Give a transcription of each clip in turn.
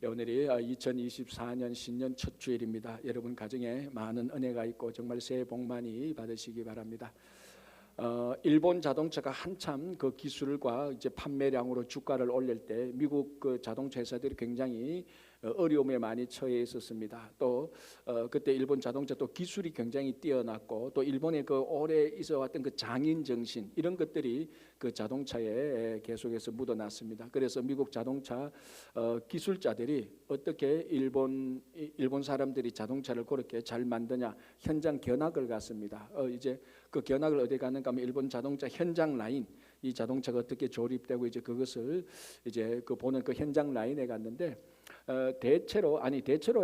오늘이 2024년 신년 첫 주일입니다. 여러분 가정에 많은 은혜가 있고 정말 새해 복 많이 받으시기 바랍니다. 일본 자동차가 한참 그 기술과 이제 판매량으로 주가를 올릴 때 미국 그 자동차 회사들이 굉장히 어려움에 많이 처해 있었습니다. 또 그때 일본 자동차 또 기술이 굉장히 뛰어났고 또 일본의 그 오래 있어왔던 그 장인 정신 이런 것들이 그 자동차에 계속해서 묻어났습니다. 그래서 미국 자동차 기술자들이 어떻게 일본 사람들이 자동차를 그렇게 잘 만드냐 현장 견학을 갔습니다. 이제 그 견학을 어디 가는가 하면 일본 자동차 현장 라인 이 자동차가 어떻게 조립되고 이제 그것을 이제 그 보는 그 현장 라인에 갔는데 대체로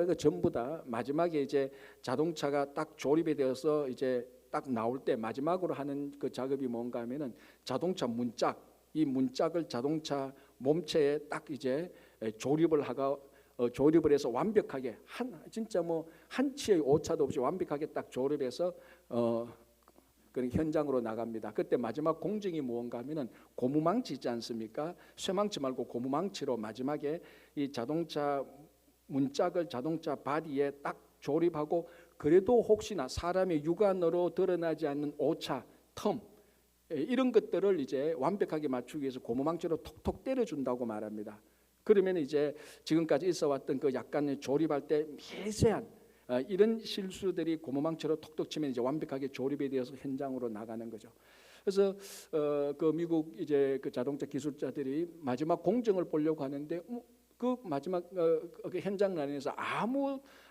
이거 전부 다 마지막에 이제 자동차가 딱 조립이 되어서 이제 딱 나올 때 마지막으로 하는 그 작업이 뭔가 하면은 자동차 문짝 이 문짝을 자동차 몸체에 딱 이제 조립을 해서 완벽하게 진짜 뭐 한치의 오차도 없이 완벽하게 딱 조립해서 그 현장으로 나갑니다. 그때 마지막 공정이 무언가 하면은 고무망치 있지 않습니까? 쇠망치 말고 고무망치로 마지막에 이 자동차 문짝을 자동차 바디에 딱 조립하고 그래도 혹시나 사람의 육안으로 드러나지 않는 오차, 텀 이런 것들을 이제 완벽하게 맞추기 위해서 고무망치로 톡톡 때려준다고 말합니다. 그러면 이제 지금까지 있어왔던 그 약간의 조립할 때 미세한 이런 실수들이 고무망치로 톡톡 치면 이제 완벽하게 조립이 되어서 현장으로 나가는 거죠. 그래서 그 미국 이제 그 자동차 기술자들이 마지막 공정을 보려고 하는데 그 마지막 그 현장 라인에서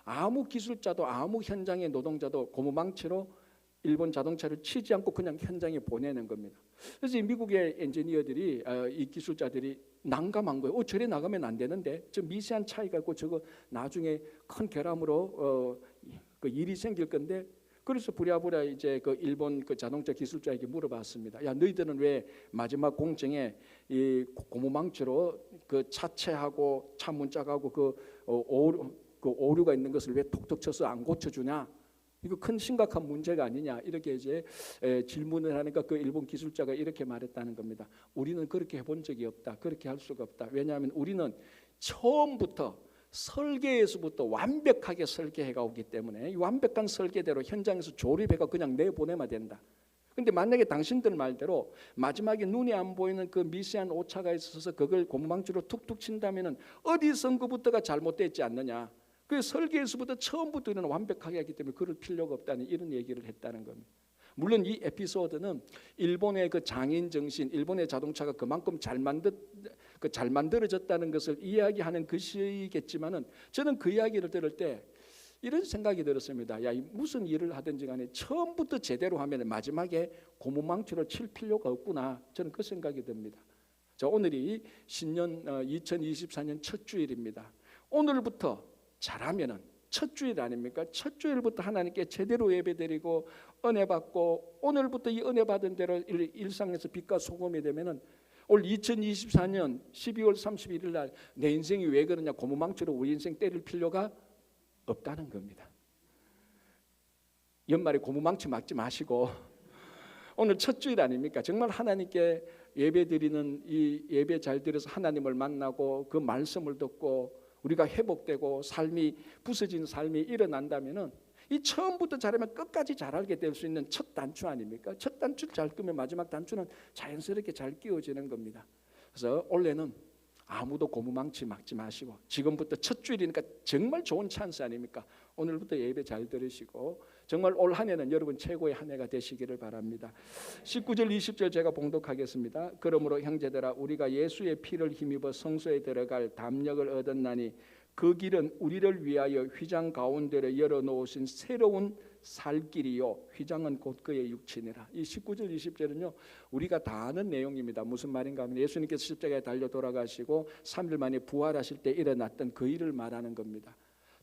아무 기술자도 아무 현장의 노동자도 고무망치로 일본 자동차를 치지 않고 그냥 현장에 보내는 겁니다. 그래서 이 미국의 엔지니어들이 이 기술자들이 난감한 거예요. 저래 나가면 안 되는데 저 미세한 차이가 있고 저거 나중에 큰 결함으로 그 일이 생길 건데 그래서 부랴부랴 이제 그 일본 그 자동차 기술자에게 물어봤습니다. 야 너희들은 왜 마지막 공정에 이 고무망치로 그 차체하고 차 문짝하고 그 오류가 있는 것을 왜 톡톡 쳐서 안 고쳐주냐? 이거 큰 심각한 문제가 아니냐 이렇게 이제 질문을 하니까 그 일본 기술자가 이렇게 말했다는 겁니다. 우리는 그렇게 해본 적이 없다. 그렇게 할 수가 없다. 왜냐하면 우리는 처음부터 설계에서부터 완벽하게 설계해가 오기 때문에 이 완벽한 설계대로 현장에서 조립해가 그냥 내보내면 된다. 근데 만약에 당신들 말대로 마지막에 눈에 안 보이는 그 미세한 오차가 있어서 그걸 고무망치로 툭툭 친다면은 어디선거부터가 잘못됐지 않느냐. 그 설계에서부터 처음부터 우리는 완벽하게 하기 때문에 그럴 필요가 없다는 이런 얘기를 했다는 겁니다. 물론 이 에피소드는 일본의 그 장인 정신, 일본의 자동차가 그만큼 잘 만들어졌다는 것을 이야기하는 것이겠지만은 저는 그 이야기를 들을 때 이런 생각이 들었습니다. 야, 무슨 일을 하든지 간에 처음부터 제대로 하면 마지막에 고무망치로 칠 필요가 없구나. 저는 그 생각이 듭니다. 자, 오늘이 신년 2024년 첫 주일입니다. 오늘부터 잘하면은 첫 주일 아닙니까? 첫 주일부터 하나님께 제대로 예배드리고 은혜 받고 오늘부터 이 은혜 받은 대로 일상에서 빛과 소금이 되면은 올 2024년 12월 31일 날 내 인생이 왜 그러냐 고무망치로 우리 인생 때릴 필요가 없다는 겁니다. 연말에 고무망치 맞지 마시고 오늘 첫 주일 아닙니까? 정말 하나님께 예배드리는 이 예배 잘 드려서 하나님을 만나고 그 말씀을 듣고 우리가 회복되고 삶이 부서진 삶이 일어난다면은 이 처음부터 잘하면 끝까지 잘하게 될 수 있는 첫 단추 아닙니까? 첫 단추를 잘 끄면 마지막 단추는 자연스럽게 잘 끼워지는 겁니다. 그래서 올해는 아무도 고무망치 막지 마시고 지금부터 첫 주일이니까 정말 좋은 찬스 아닙니까? 오늘부터 예배 잘 들으시고 정말 올 한 해는 여러분 최고의 한 해가 되시기를 바랍니다. 19절 20절 제가 봉독하겠습니다. 그러므로 형제들아 우리가 예수의 피를 힘입어 성소에 들어갈 담력을 얻었나니 그 길은 우리를 위하여 휘장 가운데로 열어놓으신 새로운 살 길이요 휘장은 곧 그의 육친이라. 이 19절 20절은요 우리가 다 아는 내용입니다. 무슨 말인가 하면 예수님께서 십자가에 달려 돌아가시고 3일 만에 부활하실 때 일어났던 그 일을 말하는 겁니다.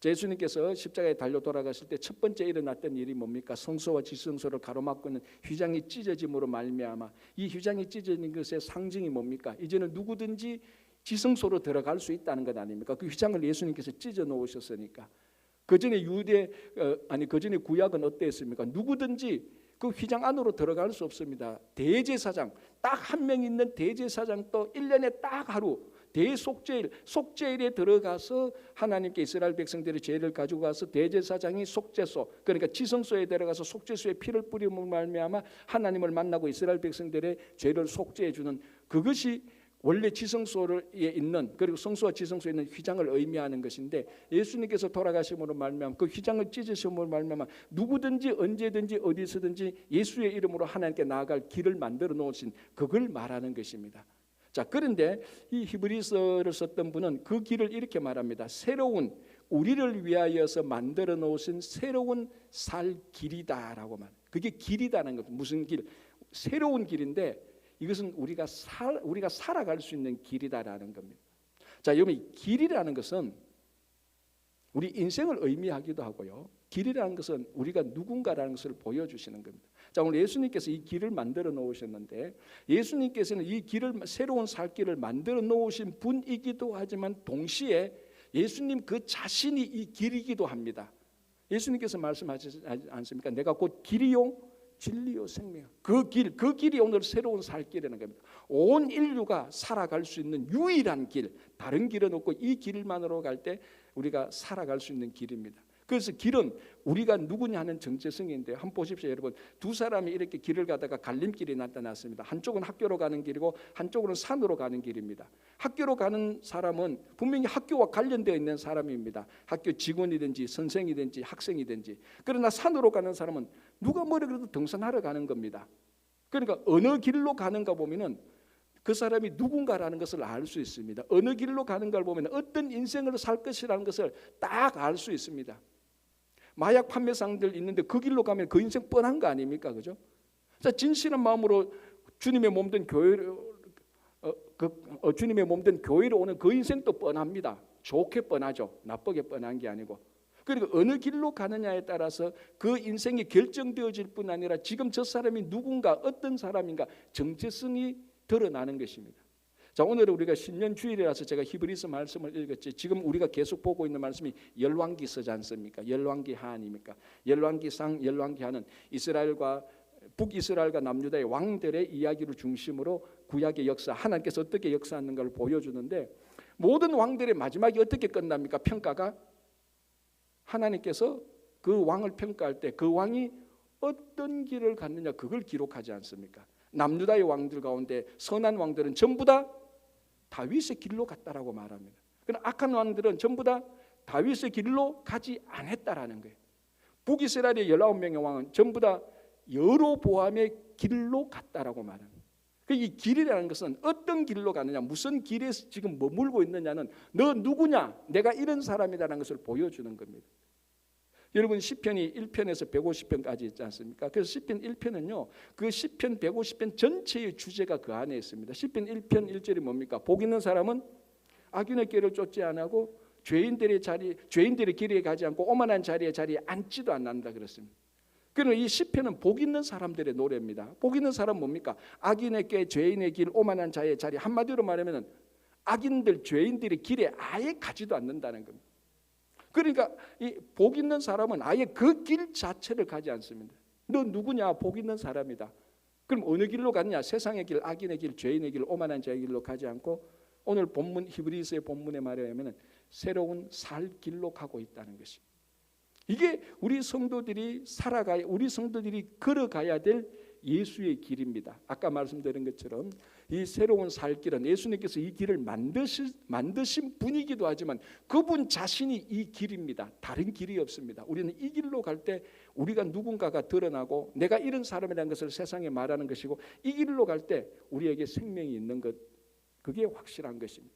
예수님께서 십자가에 달려 돌아가실 때 첫 번째 일어났던 일이 뭡니까? 성소와 지성소를 가로막고 있는 휘장이 찢어짐으로 말미암아 이 휘장이 찢어진 것의 상징이 뭡니까? 이제는 누구든지 지성소로 들어갈 수 있다는 것 아닙니까? 그 휘장을 예수님께서 찢어 놓으셨으니까. 그전에 그전에 구약은 어땠습니까? 누구든지 그 휘장 안으로 들어갈 수 없습니다. 대제사장 딱 한 명 있는 대제사장도 1년에 딱 하루 대속죄일, 속죄일에 들어가서 하나님께 이스라엘 백성들의 죄를 가지고 가서 대제사장이 속죄소, 그러니까 지성소에 들어가서 속죄소에 피를 뿌림으로 말미암아 하나님을 만나고 이스라엘 백성들의 죄를 속죄해 주는, 그것이 원래 지성소에 있는, 그리고 성소와 지성소에 있는 휘장을 의미하는 것인데, 예수님께서 돌아가심으로 말미암아 그 휘장을 찢으심으로 말미암아 누구든지 언제든지 어디서든지 예수의 이름으로 하나님께 나아갈 길을 만들어 놓으신, 그걸 말하는 것입니다. 자, 그런데 이 히브리서를 썼던 분은 그 길을 이렇게 말합니다. 새로운, 우리를 위하여서 만들어 놓으신 새로운 살 길이다라고 말. 그게 길이다는 것. 무슨 길? 새로운 길인데 이것은 우리가 살아갈 수 있는 길이다라는 겁니다. 자, 여러분, 길이라는 것은 우리 인생을 의미하기도 하고요. 길이라는 것은 우리가 누군가라는 것을 보여주시는 겁니다. 자, 오늘 예수님께서 이 길을 만들어 놓으셨는데, 예수님께서는 이 길을, 새로운 살 길을 만들어 놓으신 분이기도 하지만 동시에 예수님 그 자신이 이 길이기도 합니다. 예수님께서 말씀하시지 않습니까? 내가 곧 길이요 진리요 생명. 그 길이 오늘 새로운 살 길이라는 겁니다. 온 인류가 살아갈 수 있는 유일한 길, 다른 길은 없고 이 길만으로 갈 때 우리가 살아갈 수 있는 길입니다. 그래서 길은 우리가 누구냐 하는 정체성인데, 한번 보십시오 여러분. 두 사람이 이렇게 길을 가다가 갈림길이 나타났습니다. 한쪽은 학교로 가는 길이고 한쪽은 산으로 가는 길입니다. 학교로 가는 사람은 분명히 학교와 관련되어 있는 사람입니다. 학교 직원이든지 선생이든지 학생이든지. 그러나 산으로 가는 사람은 누가 뭐라 그래도 등산하러 가는 겁니다. 그러니까 어느 길로 가는가 보면은 그 사람이 누군가라는 것을 알 수 있습니다. 어느 길로 가는가를 보면 어떤 인생을 살 것이라는 것을 딱 알 수 있습니다. 마약 판매상들 있는데 그 길로 가면 그 인생 뻔한 거 아닙니까? 그죠? 자, 진실한 마음으로 주님의 몸된 교회로 오는 그 인생도 뻔합니다. 좋게 뻔하죠. 나쁘게 뻔한 게 아니고. 그리고 어느 길로 가느냐에 따라서 그 인생이 결정되어질 뿐 아니라 지금 저 사람이 누군가, 어떤 사람인가 정체성이 드러나는 것입니다. 자, 오늘은 우리가 신년 주일이라서 제가 히브리서 말씀을 읽었지, 지금 우리가 계속 보고 있는 말씀이 열왕기서지 않습니까? 열왕기하 아닙니까? 열왕기상, 열왕기하는 이스라엘과 북이스라엘과 남유다의 왕들의 이야기를 중심으로 구약의 역사, 하나님께서 어떻게 역사하는가를 보여주는데, 모든 왕들의 마지막이 어떻게 끝납니까? 평가가 하나님께서 그 왕을 평가할 때 그 왕이 어떤 길을 갔느냐, 그걸 기록하지 않습니까? 남유다의 왕들 가운데 선한 왕들은 전부 다 다윗의 길로 갔다라고 말합니다. 그러나 악한 왕들은 전부 다 다윗의 길로 가지 않았다라는 거예요. 북이스라엘의 19명의 왕은 전부 다 여로보암의 길로 갔다라고 말합니다. 이 길이라는 것은 어떤 길로 가느냐, 무슨 길에 지금 머물고 있느냐는 너 누구냐, 내가 이런 사람이라는 것을 보여주는 겁니다. 여러분, 시편이 1편에서 150편까지 있지 않습니까? 그래서 시편 1편은요, 그 시편 150편 전체의 주제가 그 안에 있습니다. 시편 1편 1절이 뭡니까? 복 있는 사람은 악인의 길을 쫓지 않고 죄인들의 길에 가지 않고 오만한 자리에 앉지도 않는다 그랬습니다. 그리고 이 시편은 복 있는 사람들의 노래입니다. 복 있는 사람은 뭡니까? 악인의 길, 죄인의 길, 오만한 자의 자리, 한마디로 말하면 악인들, 죄인들의 길에 아예 가지도 않는다는 겁니다. 그러니까 이 복 있는 사람은 아예 그 길 자체를 가지 않습니다. 너 누구냐? 복 있는 사람이다. 그럼 어느 길로 가느냐? 세상의 길, 악인의 길, 죄인의 길, 오만한 자의 길로 가지 않고 오늘 본문 히브리서의 본문에 말하면 새로운 살 길로 가고 있다는 것입니다. 이게 우리 성도들이 걸어가야 될 예수의 길입니다. 아까 말씀드린 것처럼 이 새로운 살 길은 예수님께서 이 길을 만드신 분이기도 하지만 그분 자신이 이 길입니다. 다른 길이 없습니다. 우리는 이 길로 갈 때 우리가 누군가가 드러나고 내가 이런 사람이라는 것을 세상에 말하는 것이고, 이 길로 갈 때 우리에게 생명이 있는 것, 그게 확실한 것입니다.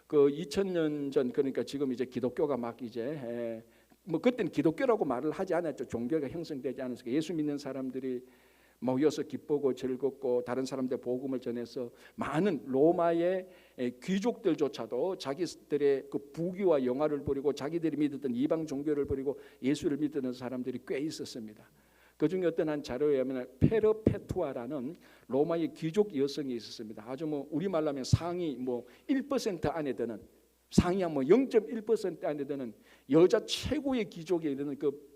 그 2000년 전, 그러니까 지금 이제 기독교가 막 이제 그때는 기독교라고 말을 하지 않았죠. 종교가 형성되지 않았으니까 예수 믿는 사람들이 모여서 기쁘고 즐겁고 다른 사람들 복음을 전해서 많은 로마의 귀족들조차도 자기들의 그 부귀와 영화를 버리고 자기들이 믿었던 이방 종교를 버리고 예수를 믿는 사람들이 꽤 있었습니다. 그 중에 어떤 한 자료에 의하면 페르페투아라는 로마의 귀족 여성이 있었습니다. 아주 우리말로 하면 상위 1% 안에 드는, 상위 한 0.1% 안에 드는 여자 최고의 귀족에 이르는 그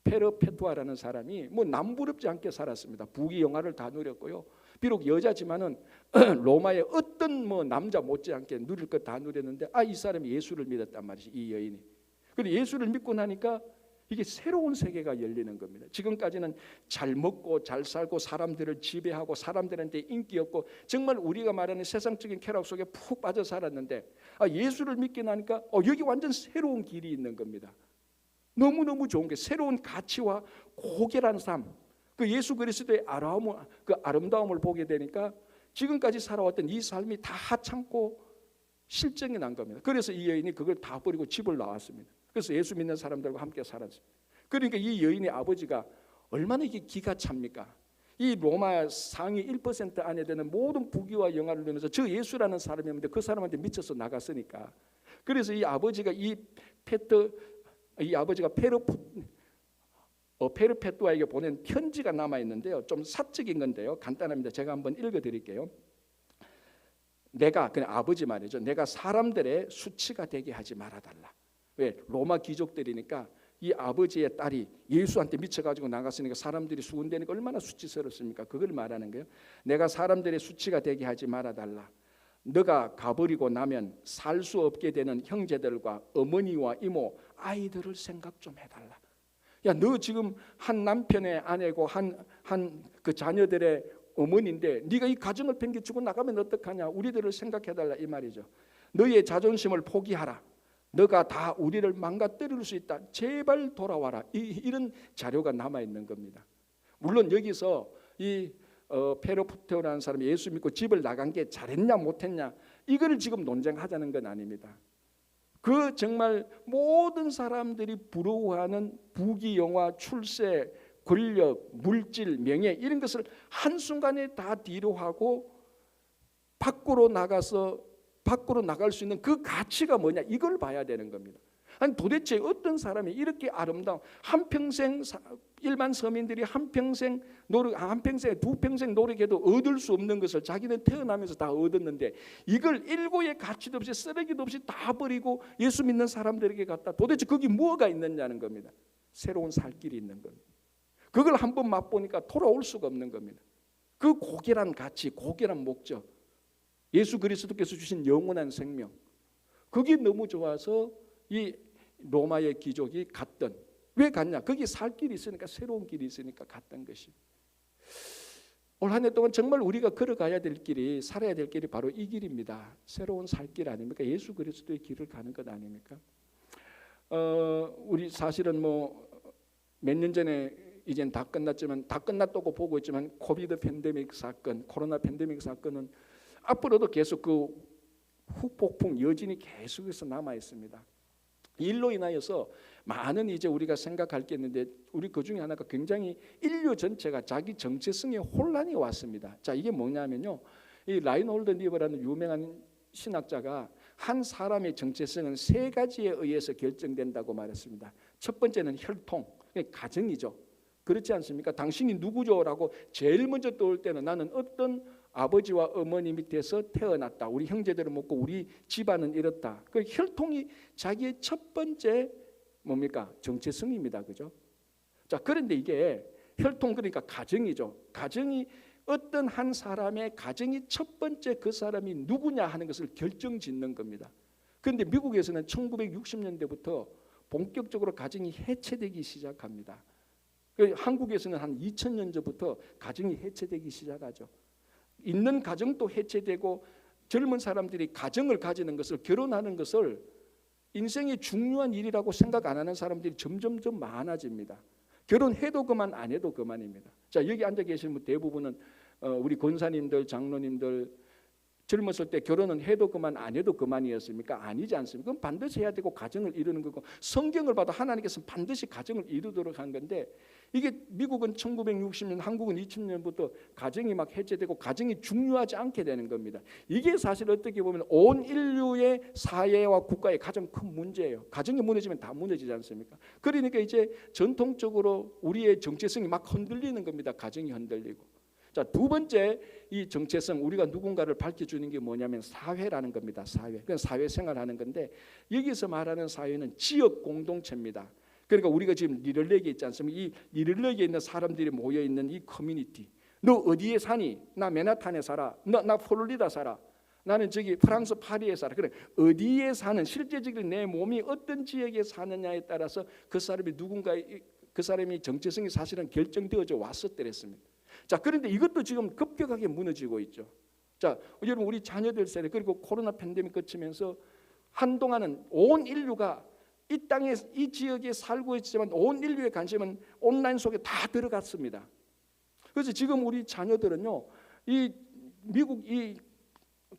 페르페투아라는 사람이 남부럽지 않게 살았습니다. 부귀 영화를 다 누렸고요. 비록 여자지만은 로마의 어떤 뭐 남자 못지않게 누릴 것 다 누렸는데 이 사람이 예수를 믿었단 말이지, 이 여인이. 그리고 예수를 믿고 나니까 이게 새로운 세계가 열리는 겁니다. 지금까지는 잘 먹고 잘 살고 사람들을 지배하고 사람들한테 인기 없고 정말 우리가 말하는 세상적인 쾌락 속에 푹 빠져 살았는데 예수를 믿게 나니까 여기 완전 새로운 길이 있는 겁니다. 너무너무 좋은 게 새로운 가치와 고결한 삶, 그 예수 그리스도의 아름다움을 보게 되니까 지금까지 살아왔던 이 삶이 다 하찮고 실증이 난 겁니다. 그래서 이 여인이 그걸 다 버리고 집을 나왔습니다. 그래서 예수 믿는 사람들과 함께 살았어요. 그러니까 이 여인의 아버지가 얼마나 이게 기가 찹니까? 이 로마 상위 1% 안에 드는 모든 부귀와 영화를 누리면서 저 예수라는 사람이었는데 그 사람한테 미쳐서 나갔으니까. 그래서 이 아버지가 페르페투아에게 보낸 편지가 남아 있는데요. 좀 사적인 건데요. 간단합니다. 제가 한번 읽어드릴게요. 그냥 아버지 말이죠. 내가 사람들의 수치가 되게 하지 말아달라. 왜? 로마 귀족들이니까 이 아버지의 딸이 예수한테 미쳐가지고 나갔으니까 사람들이 수군대니까 얼마나 수치스럽습니까? 그걸 말하는 거예요. 내가 사람들의 수치가 되게 하지 말아달라. 너가 가버리고 나면 살 수 없게 되는 형제들과 어머니와 이모, 아이들을 생각 좀 해달라. 야, 너 지금 한 남편의 아내고 한 그 자녀들의 어머니인데 네가 이 가정을 팽개치고 나가면 어떡하냐? 우리들을 생각해달라 이 말이죠. 너의 자존심을 포기하라. 너가 다 우리를 망가뜨릴 수 있다. 제발 돌아와라. 이런 자료가 남아 있는 겁니다. 물론 여기서 이 페르푸테오라는 사람이 예수 믿고 집을 나간 게 잘했냐 못했냐 이거를 지금 논쟁하자는 건 아닙니다. 그 정말 모든 사람들이 부러워하는 부귀, 영화, 출세, 권력, 물질, 명예 이런 것을 한순간에 다 뒤로 하고 밖으로 나갈 수 있는 그 가치가 뭐냐 이걸 봐야 되는 겁니다. 아니 도대체 어떤 사람이 이렇게 아름다운 한평생 일반 서민들이 한평생 두 평생 노력해도 얻을 수 없는 것을 자기는 태어나면서 다 얻었는데 이걸 일고의 가치도 없이 쓰레기도 없이 다 버리고 예수 믿는 사람들에게 갖다 도대체 거기 뭐가 있느냐는 겁니다. 새로운 살 길이 있는 겁니다. 그걸 한번 맛보니까 돌아올 수가 없는 겁니다. 그 고결한 가치, 고결한 목적, 예수 그리스도께서 주신 영원한 생명, 그게 너무 좋아서 이 로마의 귀족이 갔던, 왜 갔냐? 거기 살 길이 있으니까, 새로운 길이 있으니까 갔던 것이. 올 한 해 동안 정말 우리가 걸어가야 될 길이, 살아야 될 길이 바로 이 길입니다. 새로운 살 길 아닙니까? 예수 그리스도의 길을 가는 것 아닙니까? 우리 사실은 뭐 몇 년 전에 이젠 다 끝났지만, 다 끝났다고 보고 있지만 코비드 팬데믹 사건, 코로나 팬데믹 사건은 앞으로도 계속 그 후폭풍 여진이 계속해서 남아 있습니다. 일로 인하여서 많은 이제 우리가 생각할 게 있는데, 우리 그 중에 하나가 굉장히 인류 전체가 자기 정체성에 혼란이 왔습니다. 자, 이게 뭐냐면요, 이 라인홀드 니버라는 유명한 신학자가 한 사람의 정체성은 세 가지에 의해서 결정된다고 말했습니다. 첫 번째는 혈통, 가정이죠. 그렇지 않습니까? 당신이 누구죠라고 제일 먼저 떠올 때는 나는 어떤 아버지와 어머니 밑에서 태어났다. 우리 형제들은 먹고 우리 집안은 이렇다. 그 혈통이 자기의 첫 번째 뭡니까? 정체성입니다. 그죠? 자, 그런데 이게 혈통, 그러니까 가정이죠. 가정이 어떤 한 사람의 가정이 첫 번째 그 사람이 누구냐 하는 것을 결정짓는 겁니다. 그런데 미국에서는 1960년대부터 본격적으로 가정이 해체되기 시작합니다. 한국에서는 한 2000년 전부터 가정이 해체되기 시작하죠. 있는 가정도 해체되고 젊은 사람들이 가정을 가지는 것을, 결혼하는 것을 인생의 중요한 일이라고 생각 안 하는 사람들이 점점점 많아집니다. 결혼해도 그만, 안 해도 그만입니다. 자, 여기 앉아 계신 분 대부분은 우리 권사님들, 장로님들 젊었을 때 결혼은 해도 그만, 안 해도 그만이었습니까? 아니지 않습니까? 그건 반드시 해야 되고 가정을 이루는 거고, 성경을 봐도 하나님께서는 반드시 가정을 이루도록 한 건데, 이게 미국은 1960년, 한국은 2000년부터 가정이 막 해체되고 가정이 중요하지 않게 되는 겁니다. 이게 사실 어떻게 보면 온 인류의 사회와 국가의 가장 큰 문제예요. 가정이 무너지면 다 무너지지 않습니까? 그러니까 이제 전통적으로 우리의 정체성이 막 흔들리는 겁니다. 가정이 흔들리고. 자, 두 번째 이 정체성, 우리가 누군가를 밝혀주는 게 뭐냐면 사회라는 겁니다. 사회. 그냥 사회생활하는 건데, 여기서 말하는 사회는 지역 공동체입니다. 그러니까 우리가 지금 리럴렉에 있지 않습니까? 이 리럴렉에 있는 사람들이 모여 있는 이 커뮤니티, 너 어디에 사니? 나 맨하탄에 살아. 나 플로리다 살아. 나는 저기 프랑스 파리에 살아. 그래, 어디에 사는, 실제적으로 내 몸이 어떤 지역에 사느냐에 따라서 그 사람이 그 사람이 정체성이 사실은 결정되어져 왔었더랬습니다. 자, 그런데 이것도 지금 급격하게 무너지고 있죠. 자, 여러분, 우리 자녀들 세대, 그리고 코로나 팬데믹 거치면서 한동안은 온 인류가 이 땅에, 이 지역에 살고 있지만 온 인류의 관심은 온라인 속에 다 들어갔습니다. 그래서 지금 우리 자녀들은요,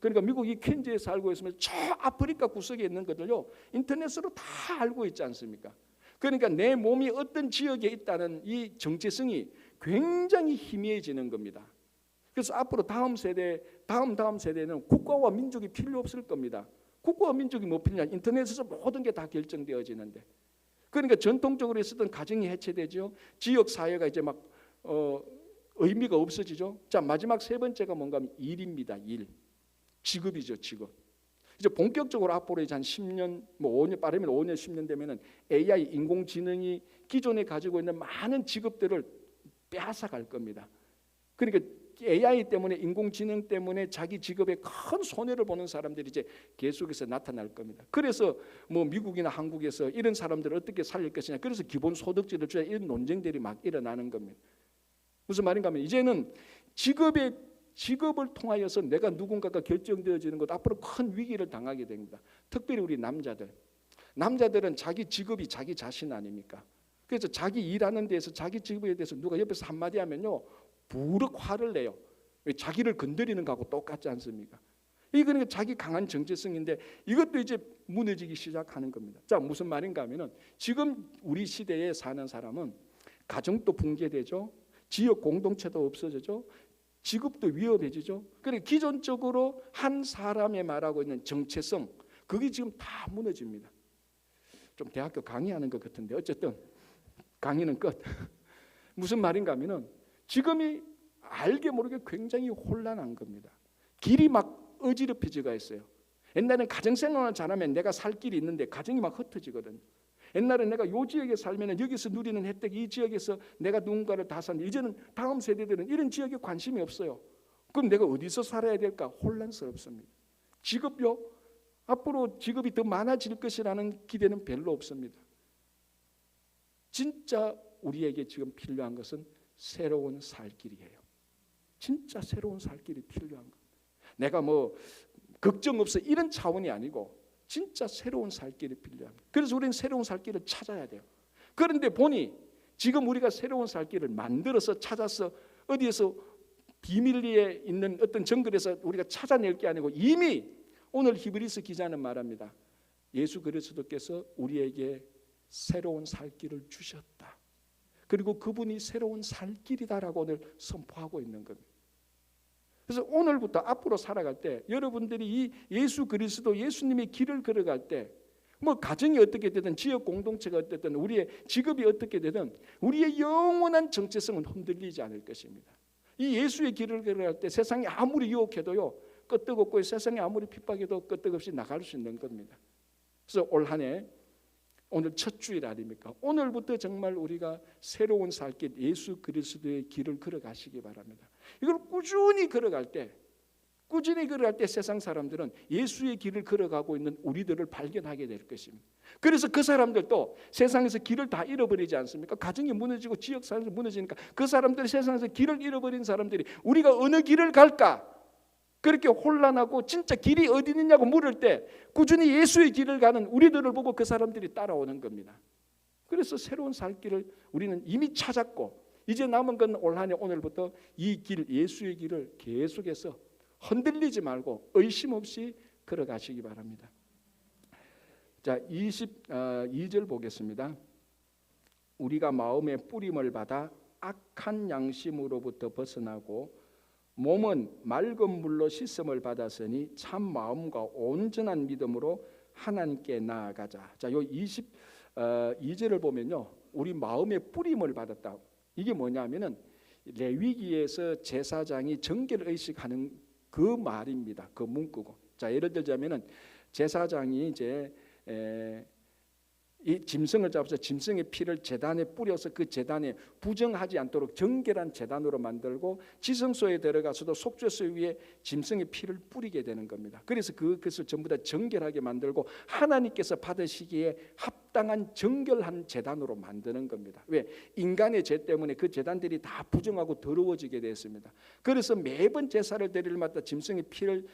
그러니까 미국이 켄지에 살고 있으면 저 아프리카 구석에 있는 것들요, 인터넷으로 다 알고 있지 않습니까? 그러니까 내 몸이 어떤 지역에 있다는 이 정체성이 굉장히 희미해지는 겁니다. 그래서 앞으로 다음 세대는 국가와 민족이 필요 없을 겁니다. 국가와 민족이 뭐 필요냐? 인터넷에서 모든 게 다 결정되어지는데. 그러니까 전통적으로 있었던 가정이 해체되죠. 지역 사회가 이제 막 의미가 없어지죠. 자, 마지막 세 번째가 뭔가 하면 일입니다. 일. 직업이죠, 직업. 이제 본격적으로 앞으로 이제 한 10년, 뭐 5년, 빠르면 5년, 10년 되면은 AI, 인공지능이 기존에 가지고 있는 많은 직업들을 빼앗아갈 겁니다. 그러니까 AI 때문에, 인공지능 때문에 자기 직업에 큰 손해를 보는 사람들이 이제 계속해서 나타날 겁니다. 그래서 뭐 미국이나 한국에서 이런 사람들을 어떻게 살릴 것이냐, 그래서 기본소득제를 주자, 이런 논쟁들이 막 일어나는 겁니다. 무슨 말인가 하면 이제는 직업을 통하여서 내가 누군가가 결정되어지는 것, 앞으로 큰 위기를 당하게 됩니다. 특별히 우리 남자들은 자기 직업이 자기 자신 아닙니까? 그래서 자기 일하는 데서, 자기 직업에 대해서 누가 옆에서 한마디 하면요, 부르륵 화를 내요. 왜? 자기를 건드리는 거하고 똑같지 않습니까? 이게 그러니까 자기 강한 정체성인데 이것도 이제 무너지기 시작하는 겁니다. 자, 무슨 말인가 하면은 지금 우리 시대에 사는 사람은 가정도 붕괴되죠. 지역 공동체도 없어지죠. 직업도 위협해지죠. 그러니까 기존적으로 한 사람의 말하고 있는 정체성, 그게 지금 다 무너집니다. 좀 대학교 강의하는 것 같은데 어쨌든 강의는 끝. 무슨 말인가 하면은 지금이 알게 모르게 굉장히 혼란한 겁니다. 길이 막 어지럽혀지가 있어요. 옛날에는 가정생활을 잘하면 내가 살 길이 있는데 가정이 막 흩어지거든요. 옛날에 내가 이 지역에 살면 여기서 누리는 혜택이, 이 지역에서 내가 누군가를 다 사는, 이제는 다음 세대들은 이런 지역에 관심이 없어요. 그럼 내가 어디서 살아야 될까? 혼란스럽습니다. 직업요? 앞으로 직업이 더 많아질 것이라는 기대는 별로 없습니다. 진짜 우리에게 지금 필요한 것은 새로운 살 길이에요. 진짜 새로운 살 길이 필요한 것. 내가 뭐 걱정 없어 이런 차원이 아니고 진짜 새로운 살 길이 필요합니다. 그래서 우리는 새로운 살 길을 찾아야 돼요. 그런데 보니 지금 우리가 새로운 살 길을 만들어서 찾아서 어디에서 비밀리에 있는 어떤 정글에서 우리가 찾아낼 게 아니고 이미 오늘 히브리서 기자는 말합니다. 예수 그리스도께서 우리에게 새로운 살 길을 주셨다. 그리고 그분이 새로운 살 길이다라고 오늘 선포하고 있는 겁니다. 그래서 오늘부터 앞으로 살아갈 때 여러분들이 이 예수 그리스도, 예수님의 길을 걸어갈 때 뭐 가정이 어떻게 되든, 지역 공동체가 어떻든, 우리의 직업이 어떻게 되든 우리의 영원한 정체성은 흔들리지 않을 것입니다. 이 예수의 길을 걸어갈 때 세상이 아무리 유혹해도요, 끄떡없고 세상이 아무리 핍박해도 끄떡없이 나갈 수 있는 겁니다. 그래서 올 한 해 오늘 첫 주일 아닙니까? 오늘부터 정말 우리가 새로운 살 길, 예수 그리스도의 길을 걸어가시기 바랍니다. 이걸 꾸준히 걸어갈 때 세상 사람들은 예수의 길을 걸어가고 있는 우리들을 발견하게 될 것입니다. 그래서 그 사람들도 세상에서 길을 다 잃어버리지 않습니까? 가정이 무너지고 지역 사회에서 무너지니까 그 사람들이, 세상에서 길을 잃어버린 사람들이 우리가 어느 길을 갈까? 그렇게 혼란하고 진짜 길이 어디 있느냐고 물을 때 꾸준히 예수의 길을 가는 우리들을 보고 그 사람들이 따라오는 겁니다. 그래서 새로운 살 길을 우리는 이미 찾았고 이제 남은 건 올 한 해 오늘부터 이 길, 예수의 길을 계속해서 흔들리지 말고 의심 없이 걸어가시기 바랍니다. 자, 22절 보겠습니다. 우리가 마음의 뿌림을 받아 악한 양심으로부터 벗어나고 몸은 맑은 물로 씻음을 받았으니 참 마음과 온전한 믿음으로 하나님께 나아가자. 자, 요 22절을 보면요, 우리 마음의 뿌림을 받았다. 이게 뭐냐면은 레위기에서 제사장이 정결 의식하는 그 말입니다. 그 문구고. 자, 예를 들자면은 제사장이 이제 이 짐승을 잡아서 짐승의 피를 제단에 뿌려서 그 제단에 부정하지 않도록 정결한 제단으로 만들고 지성소에 들어가서도 속죄소 위에 짐승의 피를 뿌리게 되는 겁니다. 그래서 그것을 전부 다 정결하게 만들고 하나님께서 받으시기에 합당한 정결한 제단으로 만드는 겁니다. 왜? 인간의 죄 때문에 그 제단들이 다 부정하고 더러워지게 됐습니다. 그래서 매번 제사를 드릴 때마다 짐승의 피를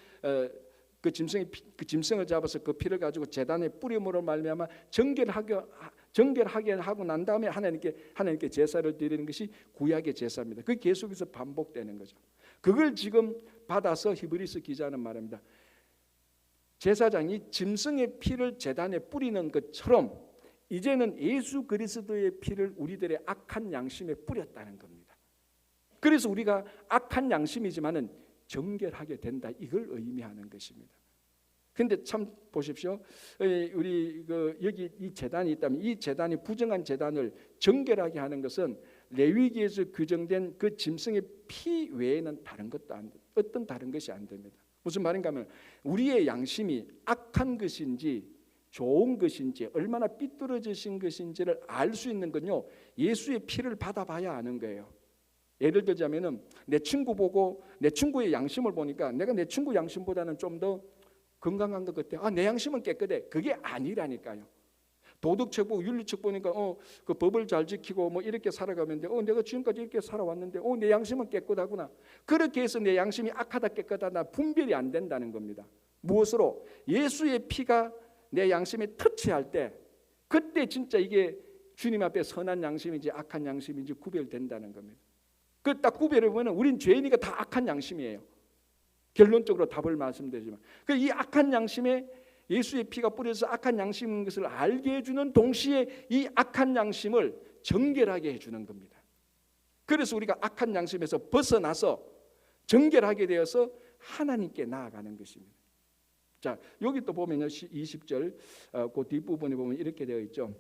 그 짐승을 잡아서 그 피를 가지고 제단에 뿌림으로 말미암아 정결하게 하고 난 다음에 하나님께 제사를 드리는 것이 구약의 제사입니다. 그게 계속해서 반복되는 거죠. 그걸 지금 받아서 히브리서 기자는 말합니다. 제사장이 짐승의 피를 제단에 뿌리는 것처럼 이제는 예수 그리스도의 피를 우리들의 악한 양심에 뿌렸다는 겁니다. 그래서 우리가 악한 양심이지만은 정결하게 된다, 이걸 의미하는 것입니다. 근데 참 보십시오. 우리 여기 이 제단이 있다면 이 제단이 부정한 제단을 정결하게 하는 것은 레위기에서 규정된 그 짐승의 피 외에는 어떤 다른 것이 안 됩니다. 무슨 말인가 하면 우리의 양심이 악한 것인지 좋은 것인지 얼마나 삐뚤어지신 것인지를 알 수 있는 건요, 예수의 피를 받아봐야 아는 거예요. 예를 들자면은 내 친구 보고 내 친구의 양심을 보니까 내가 내 친구 양심보다는 좀 더 건강한 것 같아. 내 양심은 깨끗해. 그게 아니라니까요. 도덕책 보고 윤리책 보니까 그 법을 잘 지키고 뭐 이렇게 살아가면 돼. 내가 지금까지 이렇게 살아왔는데 내 양심은 깨끗하구나. 그렇게 해서 내 양심이 악하다 깨끗하다 분별이 안 된다는 겁니다. 무엇으로? 예수의 피가 내 양심에 터치할 때 그때 진짜 이게 주님 앞에 선한 양심인지 악한 양심인지 구별된다는 겁니다. 그 딱 구별해 보면 우린 죄인이니까 다 악한 양심이에요. 결론적으로 답을 말씀드리지만 이 악한 양심에 예수의 피가 뿌려서 악한 양심인 것을 알게 해주는 동시에 이 악한 양심을 정결하게 해주는 겁니다. 그래서 우리가 악한 양심에서 벗어나서 정결하게 되어서 하나님께 나아가는 것입니다. 자, 여기 또 보면요, 20절 그 뒷부분에 보면 이렇게 되어 있죠.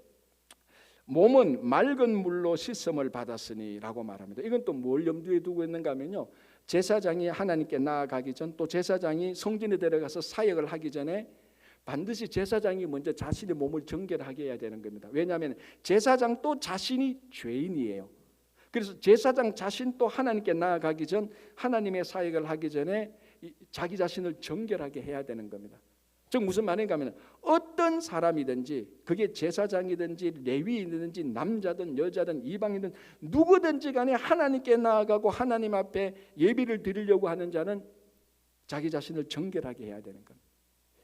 몸은 맑은 물로 씻음을 받았으니 라고 말합니다. 이건 또 뭘 염두에 두고 있는가 하면요, 제사장이 하나님께 나아가기 전, 또 제사장이 성전에 들어가서 사역을 하기 전에 반드시 제사장이 먼저 자신의 몸을 정결하게 해야 되는 겁니다. 왜냐하면 제사장도 자신이 죄인이에요. 그래서 제사장 자신도 하나님께 나아가기 전, 하나님의 사역을 하기 전에 자기 자신을 정결하게 해야 되는 겁니다. 즉 무슨 말인가 하면 어떤 사람이든지 그게 제사장이든지 레위인이든지 남자든 여자든 이방인든 누구든지 간에 하나님께 나아가고 하나님 앞에 예비를 드리려고 하는 자는 자기 자신을 정결하게 해야 되는 겁니다.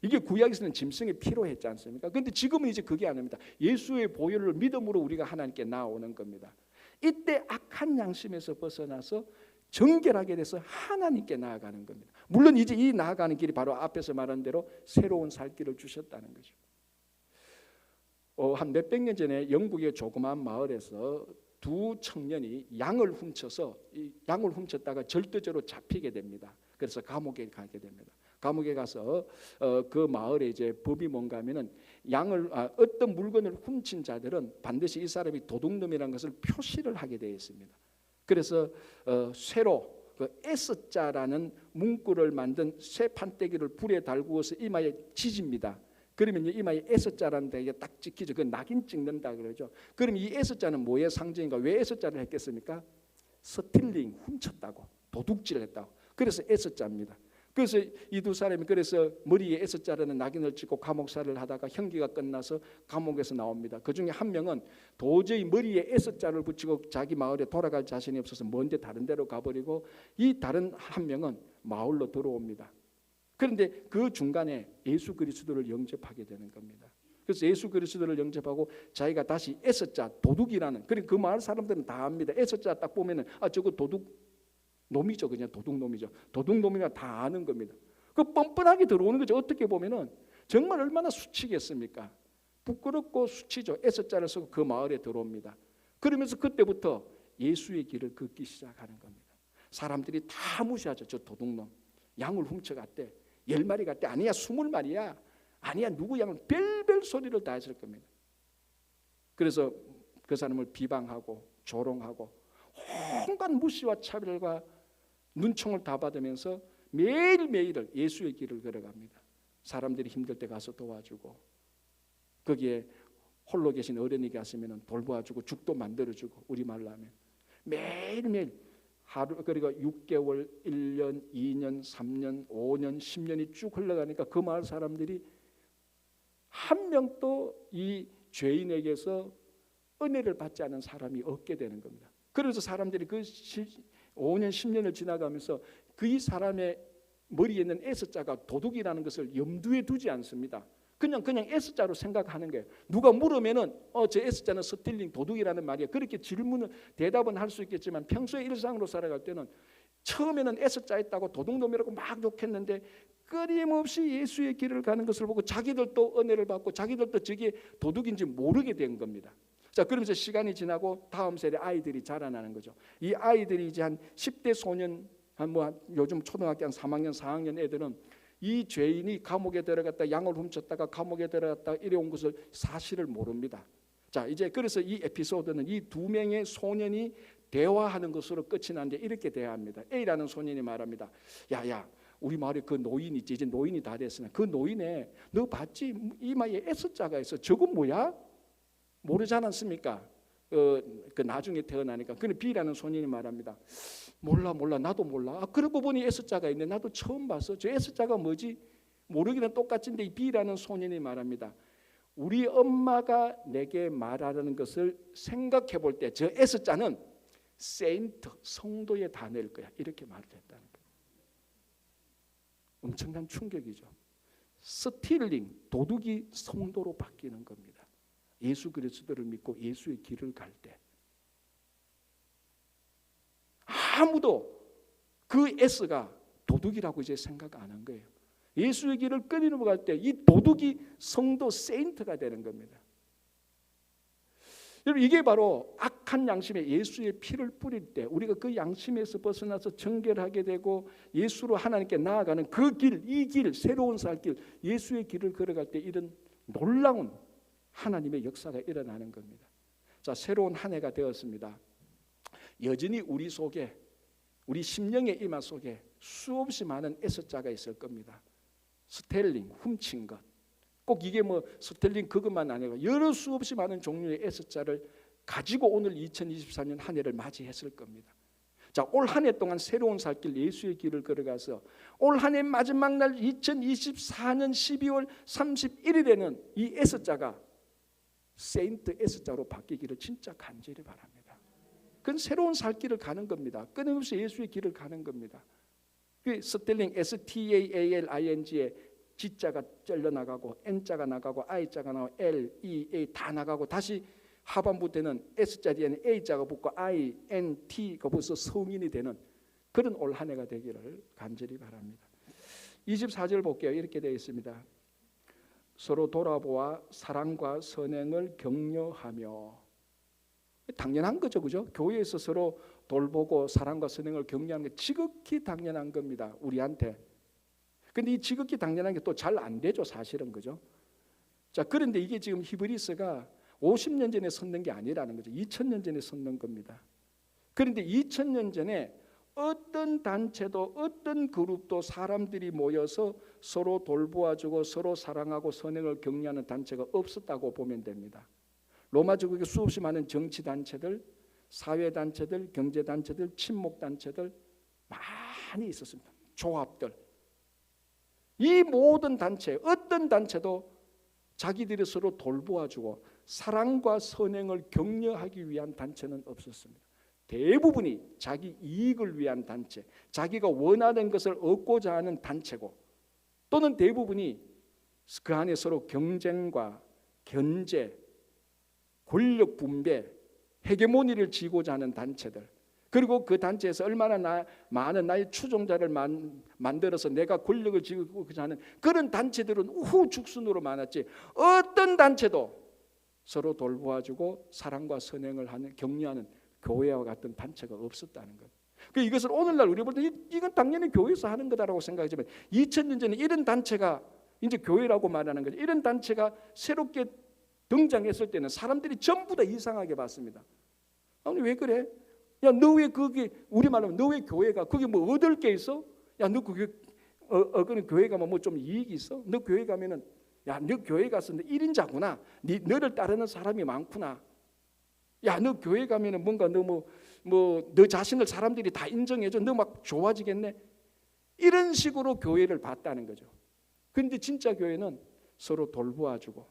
이게 구약에서는 짐승의 피로 했지 않습니까? 그런데 지금은 이제 그게 아닙니다. 예수의 보혈을 믿음으로 우리가 하나님께 나아오는 겁니다. 이때 악한 양심에서 벗어나서 정결하게 돼서 하나님께 나아가는 겁니다. 물론 이제 이 나아가는 길이 바로 앞에서 말한 대로 새로운 살 길을 주셨다는 거죠. 한 몇백 년 전에 영국의 조그마한 마을에서 두 청년이 양을 훔쳤다가 절도죄로 잡히게 됩니다. 그래서 감옥에 가게 됩니다. 감옥에 가서 그 마을에 이제 법이 뭔가 하면은 어떤 물건을 훔친 자들은 반드시 이 사람이 도둑놈이라는 것을 표시를 하게 되어 있습니다. 그래서 쇠로 그 S자라는 문구를 만든 쇠 판때기를 불에 달구어서 이마에 찢습니다. 그러면 이마에 S자라는 데가 딱 찍히죠. 그 낙인 찍는다 그러죠. 그럼 이 S자는 뭐의 상징인가? 왜 S자를 했겠습니까? 스틸링, 훔쳤다고, 도둑질을 했다고. 그래서 S자입니다. 그래서 이 두 사람이 그래서 머리에 S자라는 낙인을 찍고 감옥살이를 하다가 형기가 끝나서 감옥에서 나옵니다. 그중에 한 명은 도저히 머리에 S자를 붙이고 자기 마을에 돌아갈 자신이 없어서 먼데 다른 데로 가버리고, 이 다른 한 명은 마을로 들어옵니다. 그런데 그 중간에 예수 그리스도를 영접하게 되는 겁니다. 그래서 예수 그리스도를 영접하고 자기가 다시 S자, 도둑이라는, 그리고 그 마을 사람들은 다 압니다. S자 딱 보면은 저거 도둑 놈이죠. 그냥 도둑놈이죠. 도둑놈이라 다 아는 겁니다. 그 뻔뻔하게 들어오는 거죠. 어떻게 보면은 정말 얼마나 수치겠습니까? 부끄럽고 수치죠. S자를 쓰고 그 마을에 들어옵니다. 그러면서 그때부터 예수의 길을 걷기 시작하는 겁니다. 사람들이 다 무시하죠. 저 도둑놈. 양을 훔쳐갔대. 10마리 갔대. 아니야 20마리야. 아니야 누구 양을, 별별 소리를 다 했을 겁니다. 그래서 그 사람을 비방하고 조롱하고 온갖 무시와 차별과 눈총을 다 받으면서 매일매일 예수의 길을 걸어갑니다. 사람들이 힘들 때 가서 도와주고, 거기에 홀로 계신 어른이 갔으면 돌보아주고 죽도 만들어주고 우리말로 하면 매일매일 하루 그리고 6개월, 1년, 2년, 3년, 5년, 10년이 쭉 흘러가니까 그 마을 사람들이 한 명도 이 죄인에게서 은혜를 받지 않은 사람이 없게 되는 겁니다. 그래서 사람들이 그 5년, 10년을 지나가면서 그 이 사람의 머리에 있는 S자가 도둑이라는 것을 염두에 두지 않습니다. 그냥 S자로 생각하는 거예요. 누가 물으면은 저 S자는 스틸링 도둑이라는 말이에요. 그렇게 대답은 할 수 있겠지만 평소에 일상으로 살아갈 때는 처음에는 S자 있다고 도둑놈이라고 막 욕했는데 끊임없이 예수의 길을 가는 것을 보고 자기들도 은혜를 받고 자기들도 저게 도둑인지 모르게 된 겁니다. 자, 그러면서 시간이 지나고 다음 세대 아이들이 자라나는 거죠. 이 아이들이 이제 한 10대 소년 요즘 초등학교 한 3학년 4학년 애들은 이 죄인이 감옥에 들어갔다 양을 훔쳤다가 감옥에 들어갔다 이래온 것을 사실을 모릅니다. 자, 이제 그래서 이 에피소드는 이 두 명의 소년이 대화하는 것으로 끝이 나는데 이렇게 대화합니다. A라는 소년이 말합니다. 야야, 우리 마을에 그 노인 있지, 이제 노인이 다 됐으나 그 노인에 너 봤지? 이마에 S자가 있어. 저건 뭐야? 모르지 않았습니까? 그 나중에 태어나니까. 근데 B라는 소년이 말합니다. 몰라 나도 몰라. 그러고 보니 S자가 있네. 나도 처음 봤어. 저 S자가 뭐지? 모르기는 똑같은데 이 B라는 소년이 말합니다. 우리 엄마가 내게 말하는 것을 생각해 볼 때 저 S자는 세인트, 성도의 단어일 거야. 이렇게 말을 했다는 거예요. 엄청난 충격이죠. 스틸링, 도둑이 성도로 바뀌는 겁니다. 예수 그리스도를 믿고 예수의 길을 갈 때 아무도 그 S가 도둑이라고 이제 생각 안 한 거예요. 예수의 길을 끊이고 갈 때 이 도둑이 성도 세인트가 되는 겁니다. 여러분, 이게 바로 악한 양심에 예수의 피를 뿌릴 때 우리가 그 양심에서 벗어나서 정결하게 되고 예수로 하나님께 나아가는 그 길, 이 길, 새로운 살 길, 예수의 길을 걸어갈 때 이런 놀라운 하나님의 역사가 일어나는 겁니다. 자, 새로운 한 해가 되었습니다. 여전히 우리 속에, 우리 심령의 이마 속에 수없이 많은 S자가 있을 겁니다. 스텔링, 훔친 것. 꼭 이게 스텔링 그것만 아니고 여러 수없이 많은 종류의 S자를 가지고 오늘 2024년 한 해를 맞이했을 겁니다. 자, 올 한 해 동안 새로운 살길 예수의 길을 걸어가서 올 한 해 마지막 날 2024년 12월 31일에는 이 S자가 세인트 S자로 바뀌기를 진짜 간절히 바랍니다. 그건 새로운 살 길을 가는 겁니다. 끊임없이 예수의 길을 가는 겁니다. 그 스텔링 STAALING에 G자가 잘려나가고 N자가 나가고 I자가 나가고 L, E, A 다 나가고 다시 하반부 때는 S자 뒤에는 A자가 붙고 I, N, T가 붙어서 성인이 되는 그런 올 한 해가 되기를 간절히 바랍니다. 24절 볼게요. 이렇게 되어 있습니다. 서로 돌아보아 사랑과 선행을 격려하며. 당연한 거죠, 그죠? 교회에서 서로 돌보고 사랑과 선행을 격려하는 게 지극히 당연한 겁니다, 우리한테. 근데 이 지극히 당연한 게 또 잘 안 되죠, 사실은, 그죠? 자, 그런데 이게 지금 히브리서가 50년 전에 섰는 게 아니라는 거죠. 2000년 전에 섰는 겁니다. 그런데 2000년 전에 어떤 단체도 어떤 그룹도 사람들이 모여서 서로 돌보아주고 서로 사랑하고 선행을 격려하는 단체가 없었다고 보면 됩니다. 로마 제국에 수없이 많은 정치단체들, 사회단체들, 경제단체들, 친목단체들 많이 있었습니다. 조합들. 이 모든 단체, 어떤 단체도 자기들이 서로 돌보아주고 사랑과 선행을 격려하기 위한 단체는 없었습니다. 대부분이 자기 이익을 위한 단체, 자기가 원하는 것을 얻고자 하는 단체고 또는 대부분이 그 안에 서로 경쟁과 견제, 권력 분배, 헤게모니를 쥐고자 하는 단체들, 그리고 그 단체에서 얼마나 많은 나의 추종자를 만들어서 내가 권력을 쥐고자 하는 그런 단체들은 우후죽순으로 많았지 어떤 단체도 서로 돌보아주고 사랑과 선행을 하는 격려하는 교회와 같은 단체가 없었다는 것. 그 이것을 오늘날 우리 볼 때 이건 당연히 교회에서 하는 거다라고 생각하지만 2000년 전에 이런 단체가 이제 교회라고 말하는 거죠. 이런 단체가 새롭게 등장했을 때는 사람들이 전부 다 이상하게 봤습니다. 아니 왜 그래? 야, 너 왜 그게 우리 말하면 너 왜 교회가 그게 뭐 얻을 게 있어? 야, 너 그게 그런 교회 가면 뭐 좀 이익이 있어? 너 교회 가면은 야, 너 교회 가서 너 1인자구나. 너를 따르는 사람이 많구나. 야, 너 교회 가면은 뭔가 너 너 자신을 사람들이 다 인정해줘. 너 막 좋아지겠네. 이런 식으로 교회를 봤다는 거죠. 그런데 진짜 교회는 서로 돌보아주고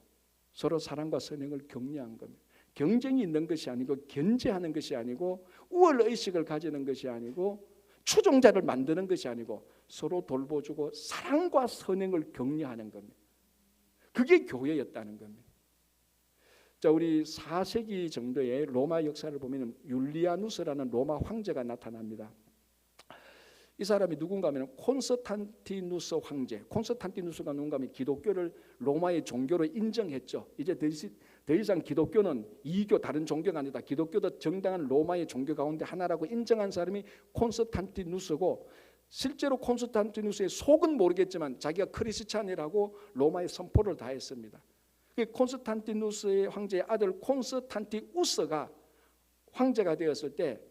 서로 사랑과 선행을 격려한 겁니다. 경쟁이 있는 것이 아니고 견제하는 것이 아니고 우월 의식을 가지는 것이 아니고 추종자를 만드는 것이 아니고 서로 돌보주고 사랑과 선행을 격려하는 겁니다. 그게 교회였다는 겁니다. 자, 우리 4세기 정도의 로마 역사를 보면 율리아누스라는 로마 황제가 나타납니다. 이 사람이 누군가 하면 콘스탄티누스 황제. 콘스탄티누스가 누군가 하면 기독교를 로마의 종교로 인정했죠. 이제 더 이상 기독교는 이교 다른 종교가 아니다. 기독교도 정당한 로마의 종교 가운데 하나라고 인정한 사람이 콘스탄티누스고, 실제로 콘스탄티누스의 속은 모르겠지만 자기가 크리스찬이라고 로마에 선포를 다 했습니다. 콘스탄티누스의 황제의 아들 콘스탄티우스가 황제가 되었을 때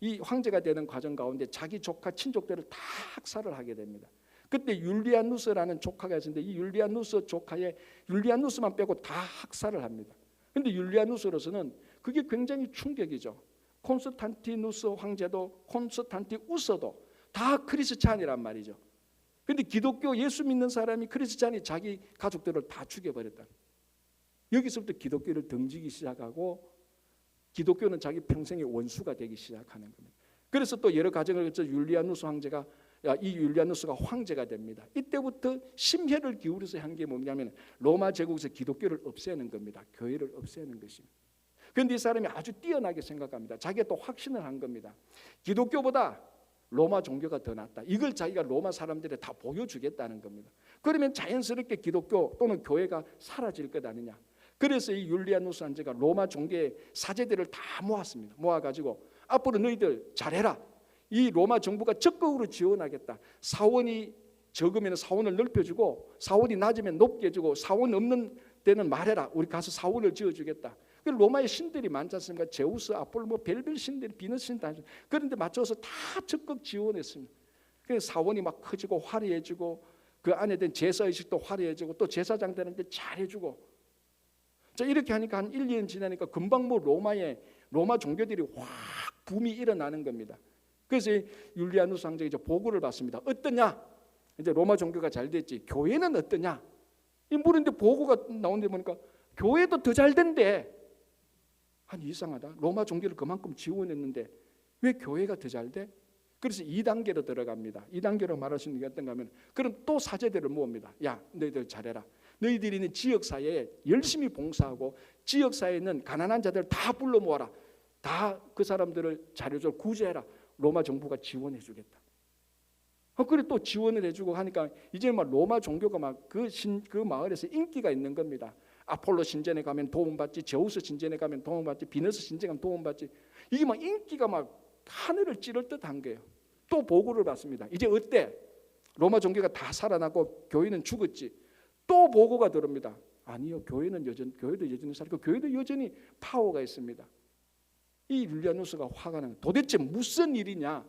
이 황제가 되는 과정 가운데 자기 조카 친족들을 다 학살을 하게 됩니다. 그때 율리아누스라는 조카가 있었는데 이 율리아누스 조카의 율리아누스만 빼고 다 학살을 합니다. 그런데 율리아누스로서는 그게 굉장히 충격이죠. 콘스탄티누스 황제도 콘스탄티우스도 다 크리스찬이란 말이죠. 그런데 기독교 예수 믿는 사람이 크리스찬이 자기 가족들을 다 죽여버렸다. 여기서부터 기독교를 등지기 시작하고 기독교는 자기 평생의 원수가 되기 시작하는 겁니다. 그래서 또 여러 과정을 거쳐 율리아누스 황제가 이 율리아누스가 황제가 됩니다. 이때부터 심혈을 기울여서 한 게 뭐냐면 로마 제국에서 기독교를 없애는 겁니다. 교회를 없애는 것입니다. 그런데 이 사람이 아주 뛰어나게 생각합니다. 자기가 또 확신을 한 겁니다. 기독교보다 로마 종교가 더 낫다. 이걸 자기가 로마 사람들에 다 보여주겠다는 겁니다. 그러면 자연스럽게 기독교 또는 교회가 사라질 것 아니냐. 그래서 이 율리아누스 황제가 로마 종교의 사제들을 다 모았습니다. 모아가지고 앞으로 너희들 잘해라. 이 로마 정부가 적극으로 지원하겠다. 사원이 적으면 사원을 넓혀주고 사원이 낮으면 높게 해주고 사원 없는 데는 말해라. 우리 가서 사원을 지어주겠다. 로마의 신들이 많지 않습니까? 제우스, 아폴로, 별별 신들이 비너스 신들. 그런데 맞춰서 다 적극 지원했습니다. 그래서 사원이 막 커지고 화려해지고 그 안에 된 제사의식도 화려해지고 또 제사장들한테 잘해주고. 자, 이렇게 하니까 한 1, 2년 지나니까 금방 로마 종교들이 확 붐이 일어나는 겁니다. 그래서 율리아누스 황제가 이제 보고를 받습니다. 어떠냐? 이제 로마 종교가 잘 됐지. 교회는 어떠냐? 이 물은데 보고가 나오는데 보니까 교회도 더 잘 된대. 아니 이상하다. 로마 종교를 그만큼 지원했는데 왜 교회가 더 잘 돼? 그래서 2단계로 들어갑니다. 2단계로 말할 수 있는 게 어떤가 하면 그럼 또 사제들을 모읍니다. 야, 너희들 잘해라. 너희들이 있는 지역사회에 열심히 봉사하고 지역사회에 있는 가난한 자들 다 불러 모아라. 다 그 사람들을 자료적으로 구제해라. 로마 정부가 지원해 주겠다. 그래 또 지원을 해주고 하니까 이제 막 로마 종교가 막 그 마을에서 인기가 있는 겁니다. 아폴로 신전에 가면 도움받지, 제우스 신전에 가면 도움받지, 비너스 신전에 가면 도움받지. 이게 막 인기가 막 하늘을 찌를 듯한 거예요. 또 보고를 받습니다. 이제 어때? 로마 종교가 다 살아나고 교회는 죽었지. 또 보고가 들어옵니다. 아니요, 교회도 여전히 살고 교회도 여전히 파워가 있습니다. 이 율리아누스가 화가 나는 도대체 무슨 일이냐?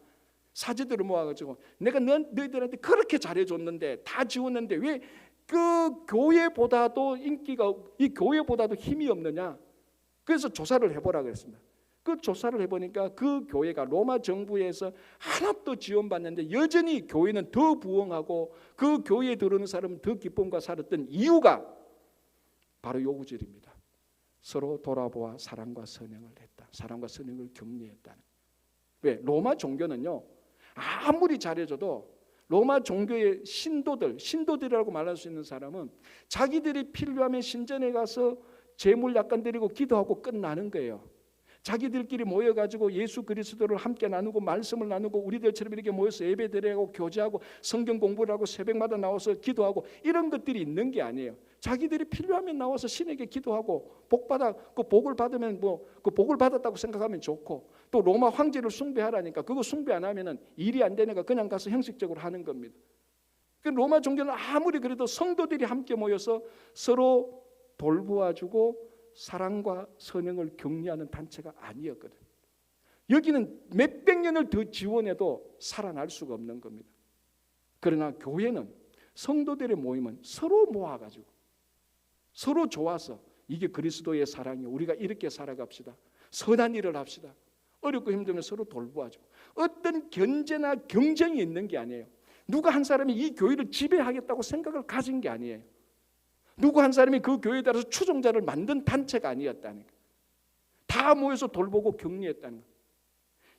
사제들을 모아가지고 내가 너희들한테 그렇게 잘해줬는데 다 지웠는데 왜 그 교회보다도 인기가 이 교회보다도 힘이 없느냐? 그래서 조사를 해보라 그랬습니다. 그 조사를 해보니까 그 교회가 로마 정부에서 하나도 지원받는데 여전히 교회는 더 부흥하고 그 교회에 들어오는 사람은 더 기쁨과 살았던 이유가 바로 요 구절입니다. 서로 돌아보아 사랑과 선행을 했다. 사랑과 선행을 격려했다는. 왜? 로마 종교는요. 아무리 잘해줘도 로마 종교의 신도들이라고 말할 수 있는 사람은 자기들이 필요하면 신전에 가서 제물 약간 드리고 기도하고 끝나는 거예요. 자기들끼리 모여가지고 예수 그리스도를 함께 나누고 말씀을 나누고 우리들처럼 이렇게 모여서 예배드리고 교제하고 성경 공부를 하고 새벽마다 나와서 기도하고 이런 것들이 있는 게 아니에요. 자기들이 필요하면 나와서 신에게 기도하고 그 복을 받으면 그 복을 받았다고 생각하면 좋고 또 로마 황제를 숭배하라니까 그거 숭배 안 하면은 일이 안 되니까 그냥 가서 형식적으로 하는 겁니다. 그 로마 종교는 아무리 그래도 성도들이 함께 모여서 서로 돌보아주고 사랑과 선행을 격려하는 단체가 아니었거든. 여기는 몇백 년을 더 지원해도 살아날 수가 없는 겁니다. 그러나 교회는 성도들의 모임은 서로 모아가지고 서로 좋아서 이게 그리스도의 사랑이에요. 우리가 이렇게 살아갑시다. 선한 일을 합시다. 어렵고 힘들면 서로 돌보아주고 어떤 견제나 경쟁이 있는 게 아니에요. 누가 한 사람이 이 교회를 지배하겠다고 생각을 가진 게 아니에요. 누구 한 사람이 그 교회에 따라서 추종자를 만든 단체가 아니었다는 거예요. 다 모여서 돌보고 격려했다는 거예요.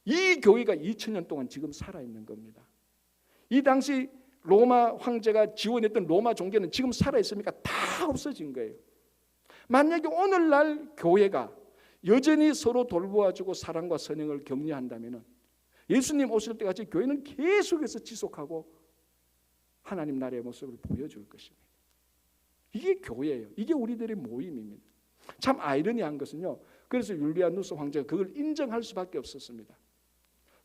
이 교회가 2000년 동안 지금 살아있는 겁니다. 이 당시 로마 황제가 지원했던 로마 종교는 지금 살아있습니까? 다 없어진 거예요. 만약에 오늘날 교회가 여전히 서로 돌보아주고 사랑과 선행을 격려한다면 예수님 오실 때까지 교회는 계속해서 지속하고 하나님 나라의 모습을 보여줄 것입니다. 이게 교회예요. 이게 우리들의 모임입니다. 참 아이러니한 것은요. 그래서 율리아누스 황제가 그걸 인정할 수밖에 없었습니다.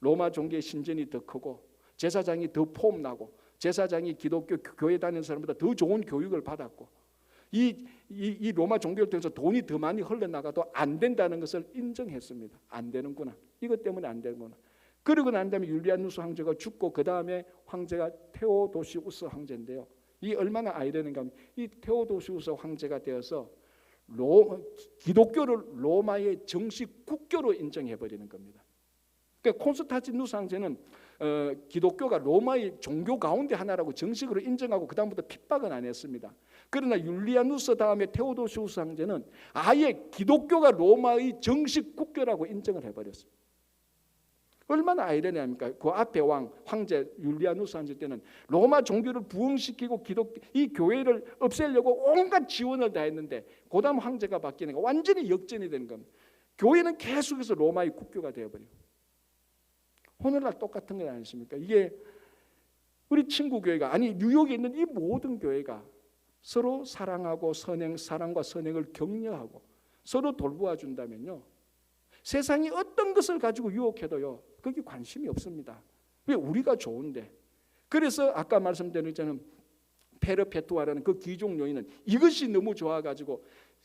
로마 종교의 신전이 더 크고 제사장이 더 폼나고 제사장이 기독교 교회 다니는 사람보다 더 좋은 교육을 받았고 이 로마 종교를 통해서 돈이 더 많이 흘러나가도 안 된다는 것을 인정했습니다. 안 되는구나. 이것 때문에 안 되는구나. 그러고 난 다음에 율리아누스 황제가 죽고 그 다음에 황제가 테오도시우스 황제인데요. 이 얼마나 아이러니한가 하면 이 테오도시우스 황제가 되어서 기독교를 로마의 정식 국교로 인정해버리는 겁니다. 그러니까 콘스탄티누스 황제는 기독교가 로마의 종교 가운데 하나라고 정식으로 인정하고 그 다음부터 핍박은 안 했습니다. 그러나 율리아누스 다음에 테오도시우스 황제는 아예 기독교가 로마의 정식 국교라고 인정을 해버렸습니다. 얼마나 아이러니합니까? 그 앞에 황제 율리아누스 황제 때는 로마 종교를 부흥시키고 이 교회를 없애려고 온갖 지원을 다 했는데 그 다음 황제가 바뀌니까 완전히 역전이 되는 겁니다. 교회는 계속해서 로마의 국교가 되어버려요. 오늘날 똑같은 건 아니십니까? 이게 우리 친구 교회가 아니 뉴욕에 있는 이 모든 교회가 서로 사랑하고 사랑과 선행을 격려하고 서로 돌보아 준다면요. 세상이 어떤 것을 가지고 유혹해도요. 거기 관심이 없습니다. 왜? 우리가 좋은데. 그래서 아까 말씀드린 것처럼 페르페투아라는 그 귀족 여인은 이것이 너무 좋아가지고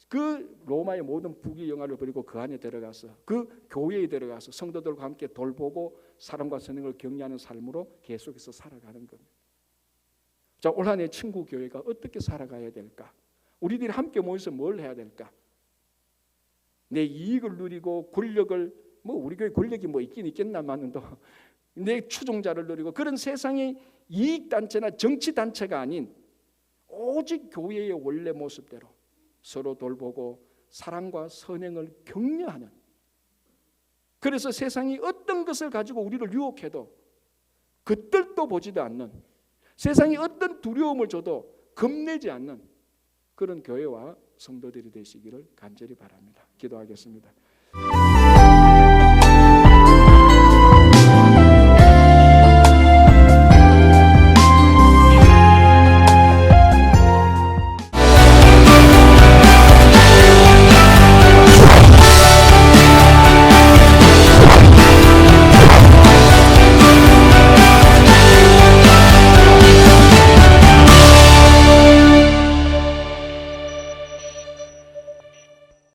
그 로마의 모든 부귀 영화를 버리고 그 안에 들어가서 그 교회에 들어가서 성도들과 함께 돌보고 사랑과 선행을 격려하는 삶으로 계속해서 살아가는 겁니다. 자, 올 한 해 친구 교회가 어떻게 살아가야 될까? 우리들이 함께 모여서 뭘 해야 될까? 내 이익을 누리고 권력을 우리 교회 권력이 있긴 있겠나마는도 내 추종자를 누리고 그런 세상의 이익 단체나 정치 단체가 아닌 오직 교회의 원래 모습대로 서로 돌보고 사랑과 선행을 격려하는, 그래서 세상이 어떤 것을 가지고 우리를 유혹해도 겉들도 보지도 않는, 세상이 어떤 두려움을 줘도 겁내지 않는 그런 교회와 성도들이 되시기를 간절히 바랍니다. 기도하겠습니다.